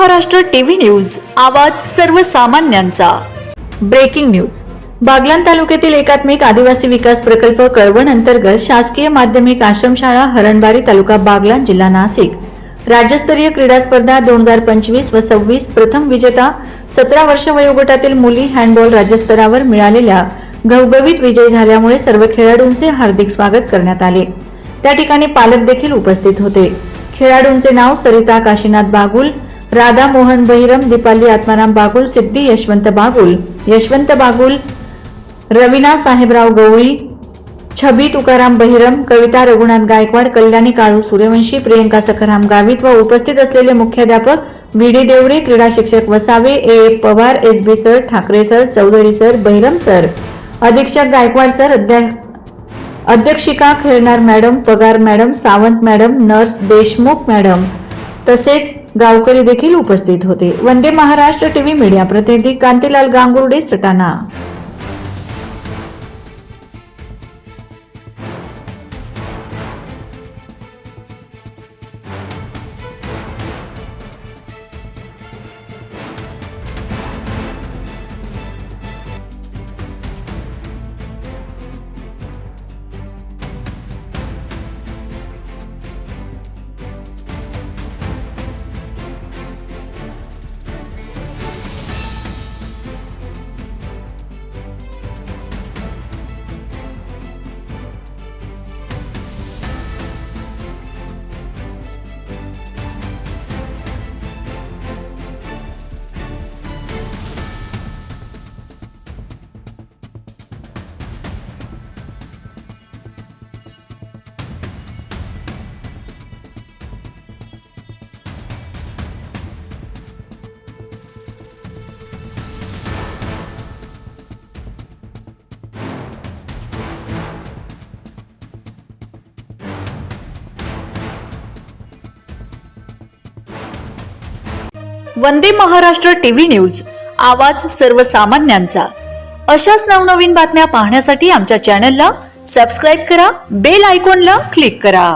Maharashtra TV news, आवाज सर्वसामान्यांचा। Breaking news. Baglan तालुक्यातील एकात्मिक आदिवासी विकास प्रकल्प कळवण अंतर्गत शासकीय माध्यमिक आश्रमशाळा हरणबारी तालुका बागलाण जिल्हा नाशिक राज्यस्तरीय क्रीडा स्पर्धा 2025 व 26 प्रथम विजेता 17 वर्ष वयोगटातील मुली हँडबॉल राज्यस्तरावर मिळालेल्या घवघवीत विजय झाल्यामुळे सर्व खेळाडूंचे हार्दिक स्वागत करण्यात आले। त्या ठिकाणी पालक देखील उपस्थित होते। खेळाडूंचे नाव सरिता काशीनाथ बागुल, राधा मोहन बहिरम, दीपाली आत्माराम बागुल, सिद्धी यशवंत बागुल, रवीना साहेबराव गवळी, छबी तुकाराम बहिरम, कविता रघुनाथ गायकवाड, कल्याणी काळू सूर्यवंशी, प्रियंका सखाराम गावित व उपस्थित असलेले मुख्याध्यापक व्ही डी देवरे, क्रीडा शिक्षक Vasave, A Pawar, SB sir, Thackeray sir, Chaudhari sir, Bahiram sir, अधीक्षक गायकवाड सर, अध्यक्षिका खेळणार madam, Pagar madam, Sawant madam, nurse Deshmukh madam तसेच गावकरी देखील उपस्थित होते। वंदे महाराष्ट्र टीव्ही मीडिया प्रतिनिधी कांतीलाल गांगुर्डे, सटाणा। वंदे महाराष्ट्र टीव्ही न्यूज, आवाज सर्वसामान्यांचा। अशाच नवनवीन बातम्या पाहण्यासाठी आमच्या चॅनलला सबस्क्राइब करा, बेल आयकॉनला क्लिक करा।